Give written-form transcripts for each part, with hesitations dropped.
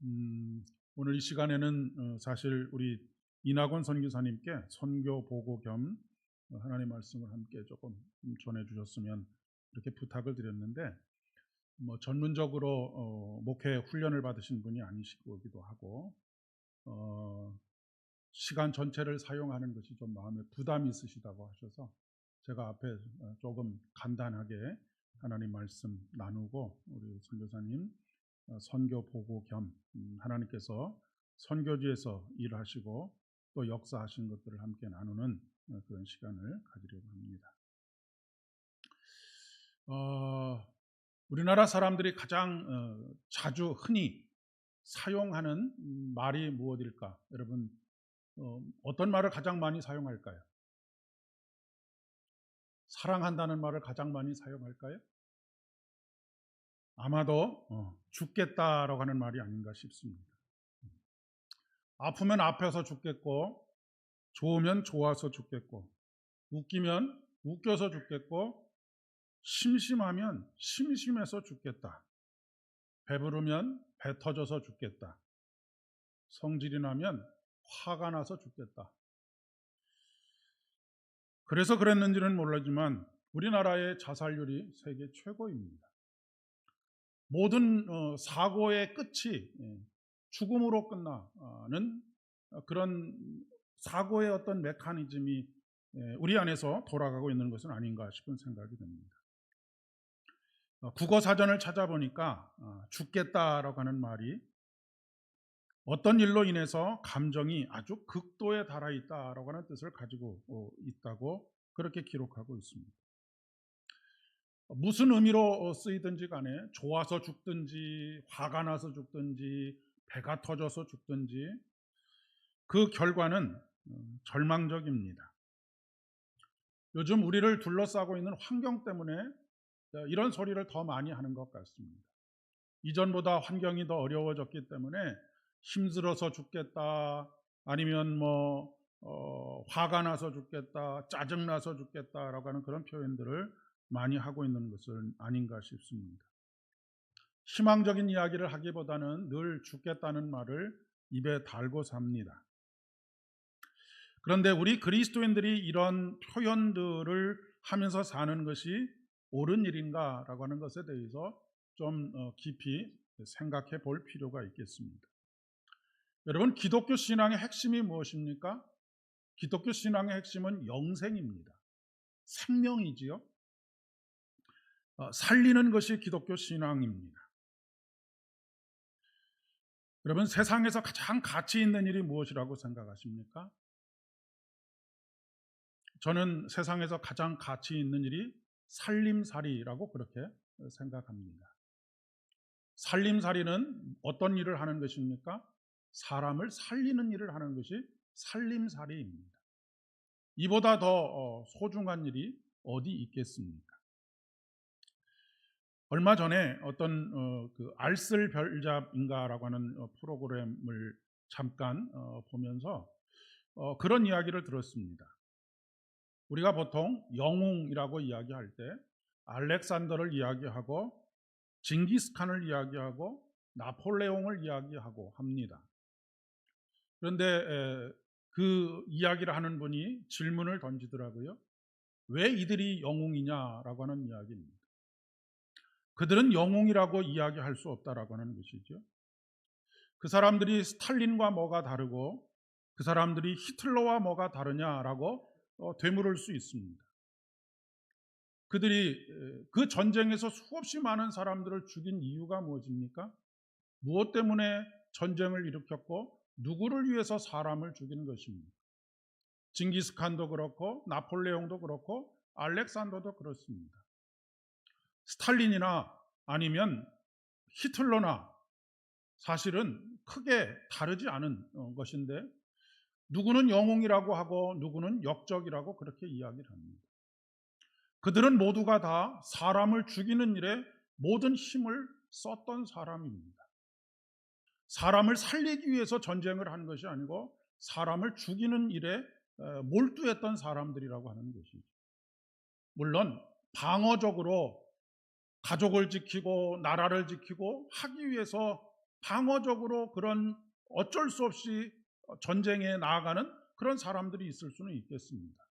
오늘 이 시간에는 사실 우리 이낙원 선교사님께 선교 보고 겸 하나님 말씀을 함께 조금 전해 주셨으면 이렇게 부탁을 드렸는데, 전문적으로 목회 훈련을 받으신 분이 아니시기도 하고 시간 전체를 사용하는 것이 좀 마음에 부담이 있으시다고 하셔서 제가 앞에 조금 간단하게 하나님 말씀 나누고, 우리 선교사님 선교 보고 겸 하나님께서 선교지에서 일하시고 또 역사하신 것들을 함께 나누는 그런 시간을 가지려고 합니다. 우리나라 사람들이 가장 자주 흔히 사용하는 말이 무엇일까? 여러분, 어떤 말을 가장 많이 사용할까요? 사랑한다는 말을 가장 많이 사용할까요? 아마도 죽겠다라고 하는 말이 아닌가 싶습니다. 아프면 아파서 죽겠고, 좋으면 좋아서 죽겠고, 웃기면 웃겨서 죽겠고, 심심하면 심심해서 죽겠다, 배부르면 배 터져서 죽겠다, 성질이 나면 화가 나서 죽겠다. 그래서 그랬는지는 모르지만 우리나라의 자살률이 세계 최고입니다. 모든 사고의 끝이 죽음으로 끝나는 그런 사고의 어떤 메커니즘이 우리 안에서 돌아가고 있는 것은 아닌가 싶은 생각이 듭니다. 국어 사전을 찾아보니까 죽겠다라고 하는 말이 어떤 일로 인해서 감정이 아주 극도에 달하 있다라고 하는 뜻을 가지고 있다고 그렇게 기록하고 있습니다. 무슨 의미로 쓰이든지 간에 좋아서 죽든지 화가 나서 죽든지 배가 터져서 죽든지 그 결과는 절망적입니다. 요즘 우리를 둘러싸고 있는 환경 때문에 이런 소리를 더 많이 하는 것 같습니다. 이전보다 환경이 더 어려워졌기 때문에 힘들어서 죽겠다, 아니면 화가 나서 죽겠다, 짜증나서 죽겠다라고 하는 그런 표현들을 많이 하고 있는 것은 아닌가 싶습니다. 희망적인 이야기를 하기보다는 늘 죽겠다는 말을 입에 달고 삽니다. 그런데 우리 그리스도인들이 이런 표현들을 하면서 사는 것이 옳은 일인가라고 하는 것에 대해서 좀 깊이 생각해 볼 필요가 있겠습니다. 여러분, 기독교 신앙의 핵심이 무엇입니까? 기독교 신앙의 핵심은 영생입니다. 생명이지요. 살리는 것이 기독교 신앙입니다. 여러분, 세상에서 가장 가치 있는 일이 무엇이라고 생각하십니까? 저는 세상에서 가장 가치 있는 일이 살림살이라고 그렇게 생각합니다. 살림살이는 어떤 일을 하는 것입니까? 사람을 살리는 일을 하는 것이 살림살이입니다. 이보다 더 소중한 일이 어디 있겠습니까? 얼마 전에 어떤 그 알쓸별잡인가라고 하는 프로그램을 잠깐 보면서 그런 이야기를 들었습니다. 우리가 보통 영웅이라고 이야기할 때 알렉산더를 이야기하고 징기스칸을 이야기하고 나폴레옹을 이야기하고 합니다. 그런데 그 이야기를 하는 분이 질문을 던지더라고요. 왜 이들이 영웅이냐라고 하는 이야기입니다. 그들은 영웅이라고 이야기할 수 없다라고 하는 것이죠. 그 사람들이 스탈린과 뭐가 다르고 그 사람들이 히틀러와 뭐가 다르냐라고 되물을 수 있습니다. 그들이 그 전쟁에서 수없이 많은 사람들을 죽인 이유가 무엇입니까? 무엇 때문에 전쟁을 일으켰고 누구를 위해서 사람을 죽인 것입니까? 징기스칸도 그렇고 나폴레옹도 그렇고 알렉산더도 그렇습니다. 스탈린이나 아니면 히틀러나 사실은 크게 다르지 않은 것인데 누구는 영웅이라고 하고 누구는 역적이라고 그렇게 이야기를 합니다. 그들은 모두가 다 사람을 죽이는 일에 모든 힘을 썼던 사람입니다. 사람을 살리기 위해서 전쟁을 한 것이 아니고 사람을 죽이는 일에 몰두했던 사람들이라고 하는 것이죠. 물론 방어적으로 가족을 지키고 나라를 지키고 하기 위해서 방어적으로 그런 어쩔 수 없이 전쟁에 나아가는 그런 사람들이 있을 수는 있겠습니다.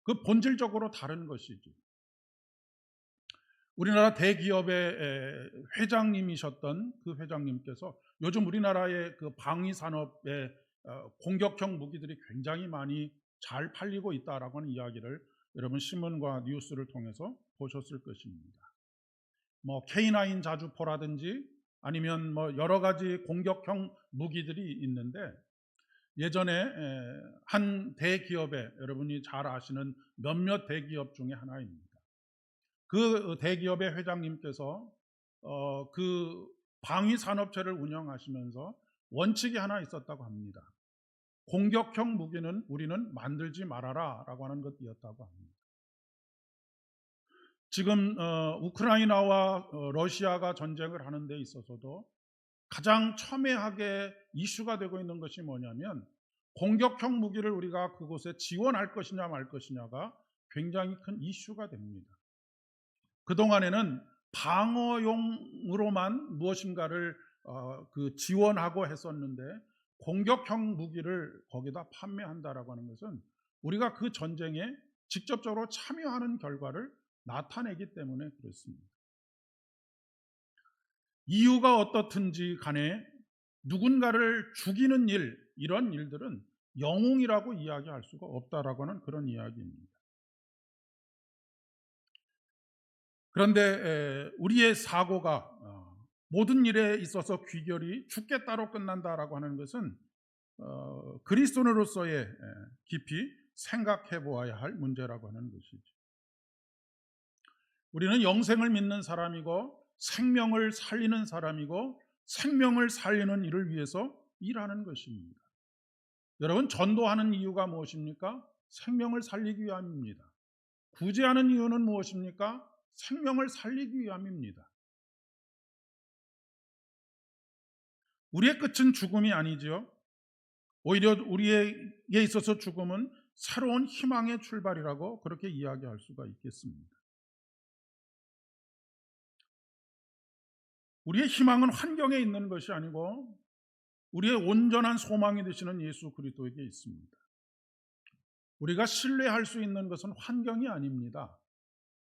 그 본질적으로 다른 것이지. 우리나라 대기업의 회장님이셨던 그 회장님께서 요즘 우리나라의 그 방위 산업의 공격형 무기들이 굉장히 많이 잘 팔리고 있다라고 하는 이야기를 여러분 신문과 뉴스를 통해서 보셨을 것입니다. 뭐 K9 자주포라든지 아니면 뭐 여러 가지 공격형 무기들이 있는데, 예전에 한 대기업에, 여러분이 잘 아시는 몇몇 대기업 중에 하나입니다. 그 대기업의 회장님께서 그 방위 산업체를 운영하시면서 원칙이 하나 있었다고 합니다. 공격형 무기는 우리는 만들지 말아라라고 하는 것이었다고 합니다. 지금 우크라이나와 러시아가 전쟁을 하는 데 있어서도 가장 첨예하게 이슈가 되고 있는 것이 뭐냐면, 공격형 무기를 우리가 그곳에 지원할 것이냐 말 것이냐가 굉장히 큰 이슈가 됩니다. 그동안에는 방어용으로만 무엇인가를 지원하고 했었는데, 공격형 무기를 거기다 판매한다라고 하는 것은 우리가 그 전쟁에 직접적으로 참여하는 결과를 나타내기 때문에 그렇습니다. 이유가 어떻든지 간에 누군가를 죽이는 일, 이런 일들은 영웅이라고 이야기할 수가 없다라고 하는 그런 이야기입니다. 그런데 우리의 사고가 모든 일에 있어서 귀결이 죽겠다로 끝난다라고 하는 것은 그리스도인으로서의 깊이 생각해 보아야 할 문제라고 하는 것이죠. 우리는 영생을 믿는 사람이고 생명을 살리는 사람이고 생명을 살리는 일을 위해서 일하는 것입니다. 여러분, 전도하는 이유가 무엇입니까? 생명을 살리기 위함입니다. 구제하는 이유는 무엇입니까? 생명을 살리기 위함입니다. 우리의 끝은 죽음이 아니죠. 오히려 우리에게 있어서 죽음은 새로운 희망의 출발이라고 그렇게 이야기할 수가 있겠습니다. 우리의 희망은 환경에 있는 것이 아니고 우리의 온전한 소망이 되시는 예수 그리스도에게 있습니다. 우리가 신뢰할 수 있는 것은 환경이 아닙니다.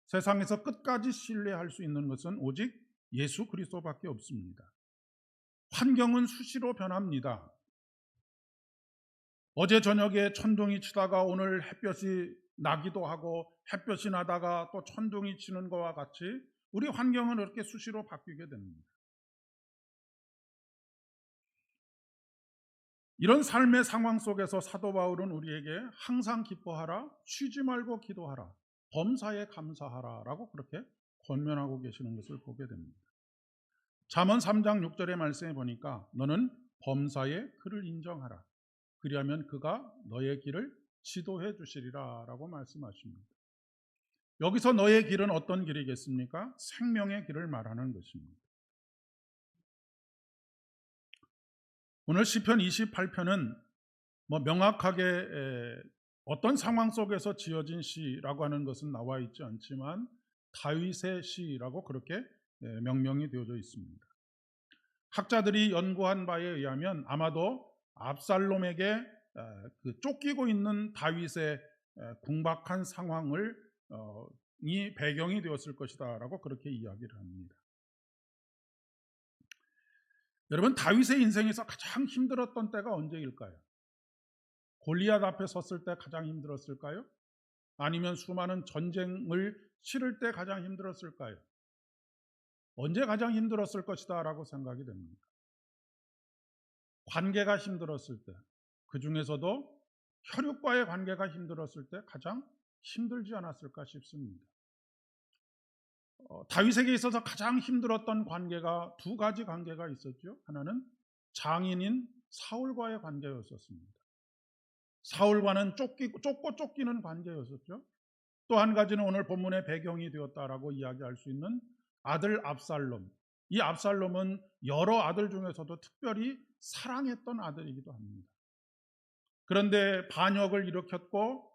세상에서 끝까지 신뢰할 수 있는 것은 오직 예수 그리스도밖에 없습니다. 환경은 수시로 변합니다. 어제 저녁에 천둥이 치다가 오늘 햇볕이 나기도 하고, 햇볕이 나다가 또 천둥이 치는 것과 같이 우리 환경은 이렇게 수시로 바뀌게 됩니다. 이런 삶의 상황 속에서 사도 바울은 우리에게 항상 기뻐하라, 쉬지 말고 기도하라, 범사에 감사하라 라고 그렇게 권면하고 계시는 것을 보게 됩니다. 잠언 3장 6절의 말씀에 보니까 너는 범사에 그를 인정하라, 그리하면 그가 너의 길을 지도해 주시리라 라고 말씀하십니다. 여기서 너의 길은 어떤 길이겠습니까? 생명의 길을 말하는 것입니다. 오늘 시편 28편은 뭐 명확하게 어떤 상황 속에서 지어진 시라고 하는 것은 나와 있지 않지만 다윗의 시라고 그렇게 명명이 되어져 있습니다. 학자들이 연구한 바에 의하면 아마도 압살롬에게 그 쫓기고 있는 다윗의 궁박한 상황을 이 배경이 되었을 것이다라고 그렇게 이야기를 합니다. 여러분, 다윗의 인생에서 가장 힘들었던 때가 언제일까요? 골리앗 앞에 섰을 때 가장 힘들었을까요? 아니면 수많은 전쟁을 치를 때 가장 힘들었을까요? 언제 가장 힘들었을 것이다 라고 생각이 됩니다. 관계가 힘들었을 때, 그 중에서도 혈육과의 관계가 힘들었을 때 가장 힘들지 않았을까 싶습니다. 다윗에게 있어서 가장 힘들었던 관계가 두 가지 관계가 있었죠. 하나는 장인인 사울과의 관계였었습니다. 사울과는 쫓고 쫓기는 관계였었죠. 또 한 가지는 오늘 본문의 배경이 되었다라고 이야기할 수 있는 아들 압살롬. 이 압살롬은 여러 아들 중에서도 특별히 사랑했던 아들이기도 합니다. 그런데 반역을 일으켰고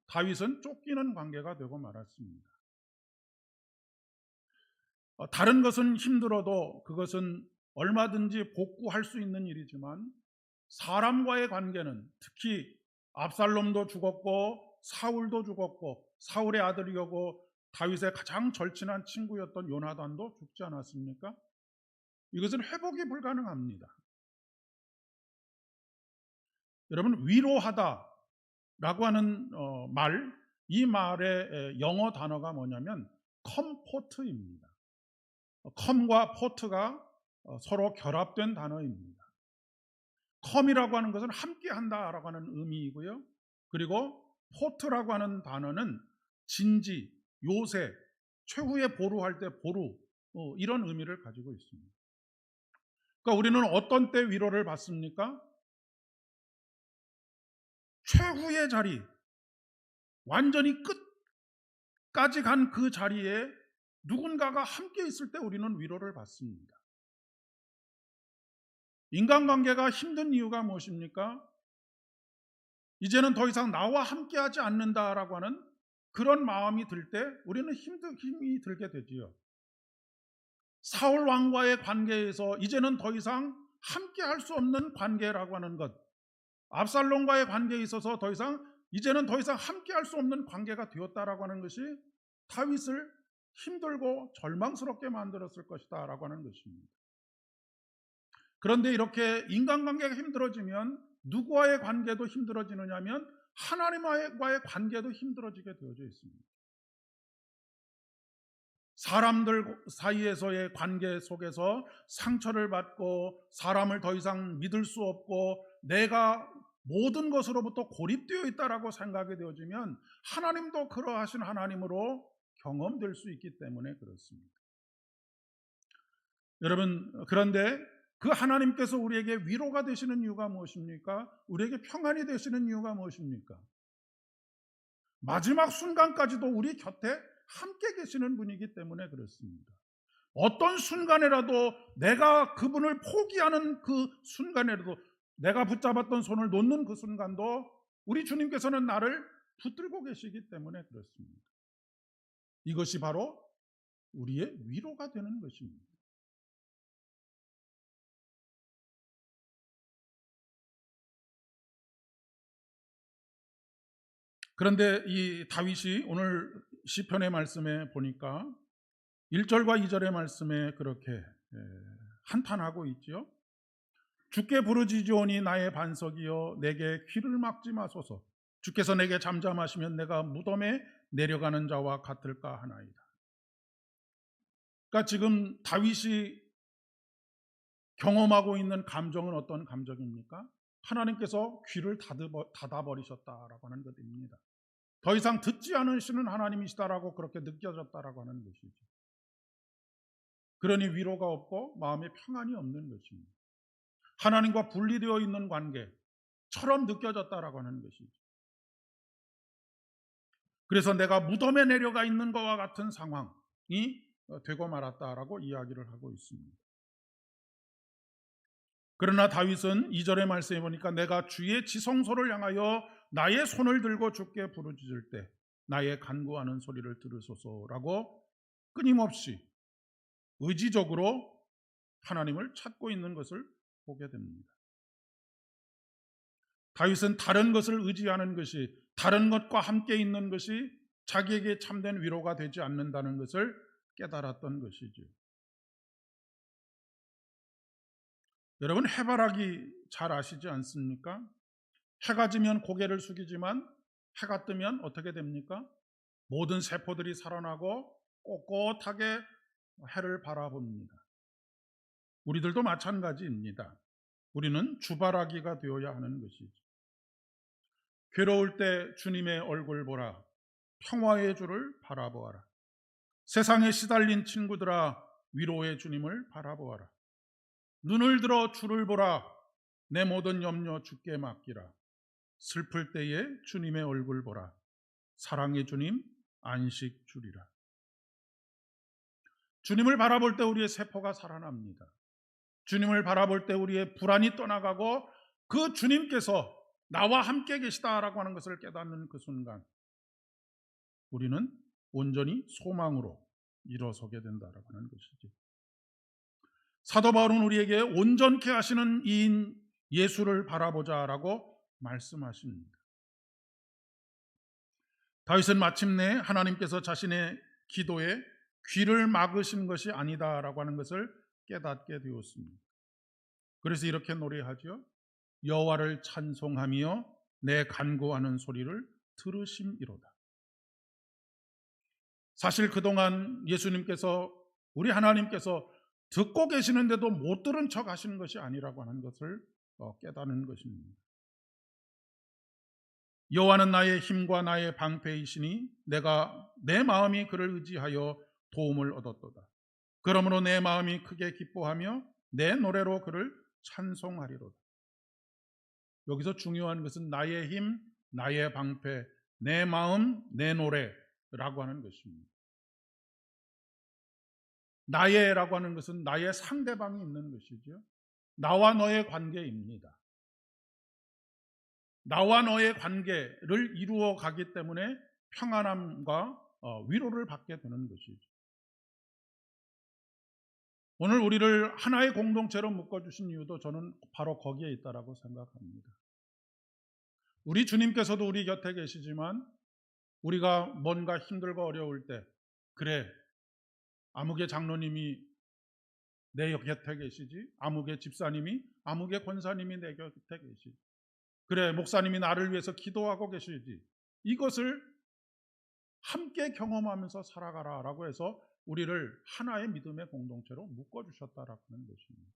다윗은 쫓기는 관계가 되고 말았습니다. 다른 것은 힘들어도 그것은 얼마든지 복구할 수 있는 일이지만 사람과의 관계는, 특히 압살롬도 죽었고 사울도 죽었고 사울의 아들이었고 다윗의 가장 절친한 친구였던 요나단도 죽지 않았습니까? 이것은 회복이 불가능합니다. 여러분, 위로하다라고 하는 이 말의 영어 단어가 뭐냐면 컴포트입니다. 컴과 포트가 서로 결합된 단어입니다. 컴이라고 하는 것은 함께 한다라고 하는 의미이고요. 그리고 포트라고 하는 단어는 진지, 요새, 최후의 보루할 때 보루, 이런 의미를 가지고 있습니다. 그러니까 우리는 어떤 때 위로를 받습니까? 최후의 자리, 완전히 끝까지 간 그 자리에 누군가가 함께 있을 때 우리는 위로를 받습니다. 인간관계가 힘든 이유가 무엇입니까? 이제는 더 이상 나와 함께하지 않는다라고 하는 그런 마음이 들 때 우리는 힘이 들게 되지요. 사울 왕과의 관계에서 이제는 더 이상 함께할 수 없는 관계라고 하는 것, 압살롬과의 관계에 있어서 이제는 더 이상 함께할 수 없는 관계가 되었다라고 하는 것이 다윗을 힘들고 절망스럽게 만들었을 것이다라고 하는 것입니다. 그런데 이렇게 인간관계가 힘들어지면 누구와의 관계도 힘들어지느냐면 하나님과의 관계도 힘들어지게 되어져 있습니다. 사람들 사이에서의 관계 속에서 상처를 받고 사람을 더 이상 믿을 수 없고 내가 모든 것으로부터 고립되어 있다라고 생각이 되어지면 하나님도 그러하신 하나님으로 경험될 수 있기 때문에 그렇습니다. 여러분, 그런데 그 하나님께서 우리에게 위로가 되시는 이유가 무엇입니까? 우리에게 평안이 되시는 이유가 무엇입니까? 마지막 순간까지도 우리 곁에 함께 계시는 분이기 때문에 그렇습니다. 어떤 순간에라도 내가 그분을 포기하는 그 순간에라도, 내가 붙잡았던 손을 놓는 그 순간도 우리 주님께서는 나를 붙들고 계시기 때문에 그렇습니다. 이것이 바로 우리의 위로가 되는 것입니다. 그런데 이 다윗이 오늘 시편의 말씀에 보니까 1절과 2절의 말씀에 그렇게 한탄하고 있지요. 주께 부르짖으오니 나의 반석이여 내게 귀를 막지 마소서. 주께서 내게 잠잠하시면 내가 무덤에 내려가는 자와 같을까 하나이다. 그러니까 지금 다윗이 경험하고 있는 감정은 어떤 감정입니까? 하나님께서 귀를 닫아버리셨다라고 하는 것입니다. 더 이상 듣지 않으시는 하나님이시다라고 그렇게 느껴졌다라고 하는 것이죠. 그러니 위로가 없고 마음에 평안이 없는 것입니다. 하나님과 분리되어 있는 관계처럼 느껴졌다라고 하는 것이죠. 그래서 내가 무덤에 내려가 있는 것과 같은 상황이 되고 말았다라고 이야기를 하고 있습니다. 그러나 다윗은 2절의 말씀에 보니까 내가 주의 지성소를 향하여 나의 손을 들고 주께 부르짖을 때 나의 간구하는 소리를 들으소서라고 끊임없이 의지적으로 하나님을 찾고 있는 것을 보게 됩니다. 다윗은 다른 것을 의지하는 것이, 다른 것과 함께 있는 것이 자기에게 참된 위로가 되지 않는다는 것을 깨달았던 것이죠. 여러분, 해바라기 잘 아시지 않습니까? 해가 지면 고개를 숙이지만 해가 뜨면 어떻게 됩니까? 모든 세포들이 살아나고 꼿꼿하게 해를 바라봅니다. 우리들도 마찬가지입니다. 우리는 주바라기가 되어야 하는 것이죠. 괴로울 때 주님의 얼굴 보라. 평화의 주를 바라보아라. 세상에 시달린 친구들아 위로의 주님을 바라보아라. 눈을 들어 주를 보라. 내 모든 염려 주께 맡기라. 슬플 때에 주님의 얼굴 보라. 사랑의 주님 안식 주리라. 주님을 바라볼 때 우리의 세포가 살아납니다. 주님을 바라볼 때 우리의 불안이 떠나가고 그 주님께서 나와 함께 계시다라고 하는 것을 깨닫는 그 순간 우리는 온전히 소망으로 일어서게 된다라고 하는 것이죠. 사도 바울은 우리에게 온전케 하시는 이인 예수를 바라보자라고 말씀하십니다. 다윗은 마침내 하나님께서 자신의 기도에 귀를 막으신 것이 아니다라고 하는 것을 깨닫게 되었습니다. 그래서 이렇게 노래하죠. 여호와를 찬송하며 내 간구하는 소리를 들으심이로다. 사실 그동안 예수님께서, 우리 하나님께서 듣고 계시는데도 못 들은 척 하시는 것이 아니라고 하는 것을 깨닫는 것입니다. 여호와는 나의 힘과 나의 방패이시니 내가 내 마음이 그를 의지하여 도움을 얻었도다. 그러므로 내 마음이 크게 기뻐하며 내 노래로 그를 찬송하리로다. 여기서 중요한 것은 나의 힘, 나의 방패, 내 마음, 내 노래라고 하는 것입니다. 나의라고 하는 것은 나의 상대방이 있는 것이죠. 나와 너의 관계입니다. 나와 너의 관계를 이루어 가기 때문에 평안함과 위로를 받게 되는 것이죠. 오늘 우리를 하나의 공동체로 묶어주신 이유도 저는 바로 거기에 있다라고 생각합니다. 우리 주님께서도 우리 곁에 계시지만 우리가 뭔가 힘들고 어려울 때, 그래, 아무개 장로님이 내 곁에 계시지, 아무개 집사님이, 아무개 권사님이 내 곁에 계시지, 그래, 목사님이 나를 위해서 기도하고 계시지, 이것을 함께 경험하면서 살아가라라고 해서 우리를 하나의 믿음의 공동체로 묶어주셨다라는 것입니다.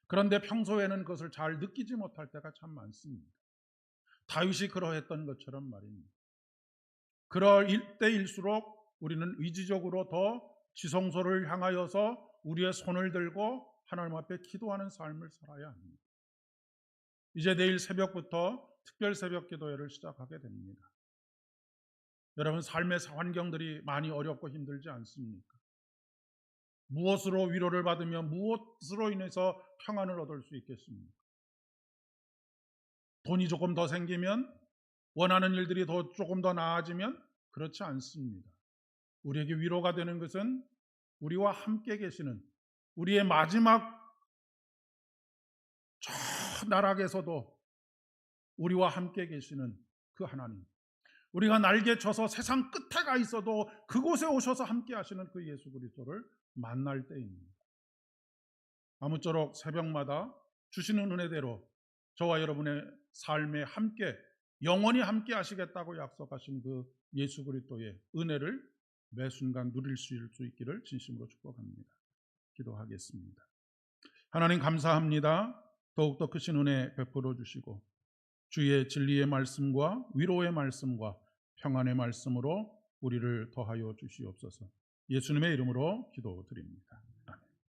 그런데 평소에는 그것을 잘 느끼지 못할 때가 참 많습니다. 다윗이 그러했던 것처럼 말입니다. 그럴 때일수록 우리는 의지적으로 더 지성소를 향하여서 우리의 손을 들고 하나님 앞에 기도하는 삶을 살아야 합니다. 이제 내일 새벽부터 특별 새벽 기도회를 시작하게 됩니다. 여러분, 삶의 환경들이 많이 어렵고 힘들지 않습니까? 무엇으로 위로를 받으며 무엇으로 인해서 평안을 얻을 수 있겠습니까? 돈이 조금 더 생기면, 원하는 일들이 조금 더 나아지면? 그렇지 않습니다. 우리에게 위로가 되는 것은 우리와 함께 계시는, 우리의 마지막 저 나락에서도 우리와 함께 계시는 그 하나님, 우리가 날개 쳐서 세상 끝에 가 있어도 그곳에 오셔서 함께 하시는 그 예수 그리스도를 만날 때입니다. 아무쪼록 새벽마다 주시는 은혜대로 저와 여러분의 삶에 함께, 영원히 함께 하시겠다고 약속하신 그 예수 그리스도의 은혜를 매 순간 누릴 수 있기를 진심으로 축복합니다. 기도하겠습니다. 하나님, 감사합니다. 더욱더 크신 은혜 베풀어 주시고 주의 진리의 말씀과 위로의 말씀과 평안의 말씀으로 우리를 더하여 주시옵소서. 예수님의 이름으로 기도드립니다.